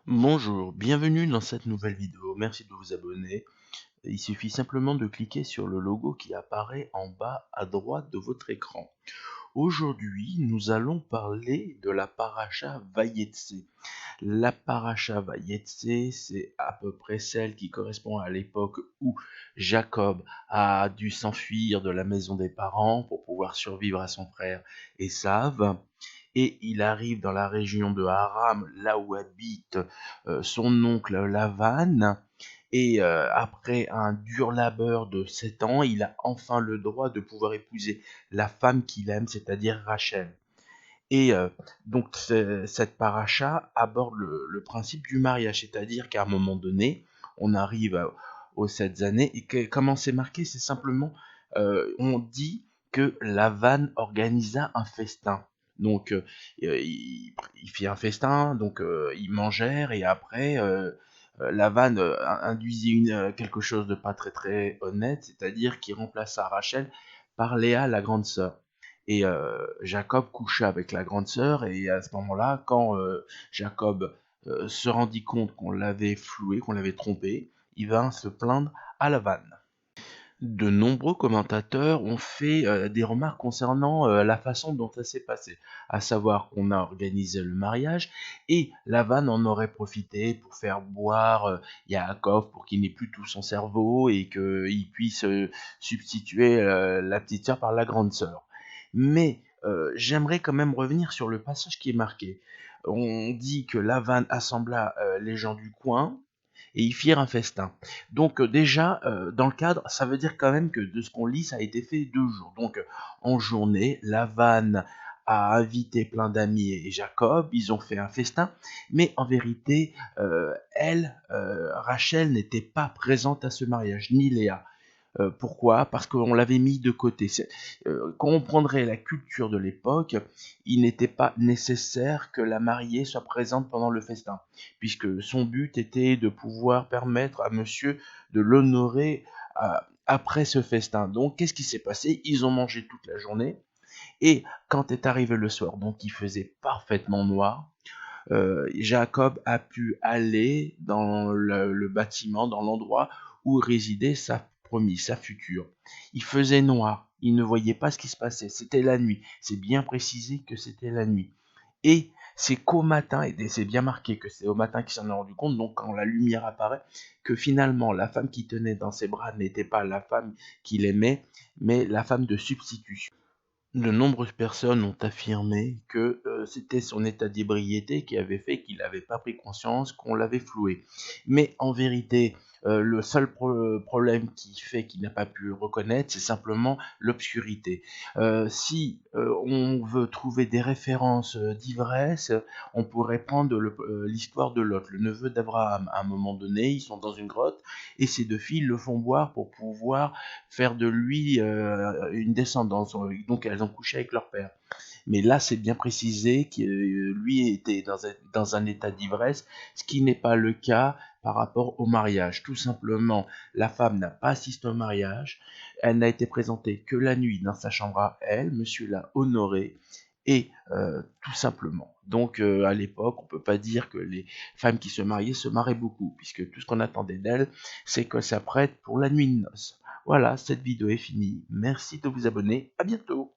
Bonjour, bienvenue dans cette nouvelle vidéo. Merci de vous abonner. Il suffit simplement de cliquer sur le logo qui apparaît en bas à droite de votre écran. Aujourd'hui, nous allons parler de la paracha Vayetse. La paracha Vayetse, c'est à peu près celle qui correspond à l'époque où Jacob a dû s'enfuir de la maison des parents pour pouvoir survivre à son frère Ésav. Et il arrive dans la région de Haram, là où habite son oncle Lavan. Et après un dur labeur de 7 ans, il a enfin le droit de pouvoir épouser la femme qu'il aime, c'est-à-dire Rachel. Et donc cette paracha aborde le principe du mariage, c'est-à-dire qu'à un moment donné, on arrive aux 7 années, et comment c'est marqué, c'est simplement, on dit que Lavan organisa un festin. Donc il fit un festin, donc ils mangèrent, et après Lavan induisit quelque chose de pas très très honnête, c'est-à-dire qu'il remplaça Rachel par Léa, la grande sœur. Et Jacob coucha avec la grande sœur, et à ce moment-là, quand Jacob se rendit compte qu'on l'avait floué, qu'on l'avait trompé, il vint se plaindre à Lavan. De nombreux commentateurs ont fait des remarques concernant la façon dont ça s'est passé, à savoir qu'on a organisé le mariage et Lavan en aurait profité pour faire boire Yaakov pour qu'il n'ait plus tout son cerveau et qu'il puisse substituer la petite sœur par la grande sœur. Mais j'aimerais quand même revenir sur le passage qui est marqué. On dit que Lavan assembla les gens du coin et ils firent un festin. Donc déjà, dans le cadre, ça veut dire quand même que de ce qu'on lit, ça a été fait 2 jours. Donc en journée, Lavan a invité plein d'amis et Jacob, ils ont fait un festin, mais en vérité, Rachel n'était pas présente à ce mariage, ni Léa. Pourquoi? Parce qu'on l'avait mis de côté. Quand on prendrait la culture de l'époque, il n'était pas nécessaire que la mariée soit présente pendant le festin, puisque son but était de pouvoir permettre à monsieur de l'honorer après ce festin. Donc, qu'est-ce qui s'est passé? Ils ont mangé toute la journée, et quand est arrivé le soir, donc il faisait parfaitement noir, Jacob a pu aller dans le bâtiment, dans l'endroit où résidait sa promise, sa future. Il faisait noir, il ne voyait pas ce qui se passait, c'était la nuit. C'est bien précisé que c'était la nuit. Et c'est qu'au matin, et c'est bien marqué que c'est au matin qu'il s'en est rendu compte, donc quand la lumière apparaît, que finalement la femme qui tenait dans ses bras n'était pas la femme qu'il aimait, mais la femme de substitution. De nombreuses personnes ont affirmé que c'était son état d'ébriété qui avait fait qu'il n'avait pas pris conscience qu'on l'avait floué. Mais en vérité, le seul problème qui fait qu'il n'a pas pu reconnaître, c'est simplement l'obscurité. Si on veut trouver des références d'ivresse, on pourrait prendre l'histoire de Lot, le neveu d'Abraham. À un moment donné, ils sont dans une grotte et ses 2 filles le font boire pour pouvoir faire de lui une descendance. Donc elles ont couché avec leur père. Mais là, c'est bien précisé que lui était dans un état d'ivresse, ce qui n'est pas le cas par rapport au mariage. Tout simplement, la femme n'a pas assisté au mariage, elle n'a été présentée que la nuit dans sa chambre à elle, monsieur l'a honorée, et tout simplement. Donc à l'époque, on ne peut pas dire que les femmes qui se mariaient beaucoup, puisque tout ce qu'on attendait d'elles, c'est qu'elles s'apprêtent pour la nuit de noces. Voilà, cette vidéo est finie. Merci de vous abonner. À bientôt.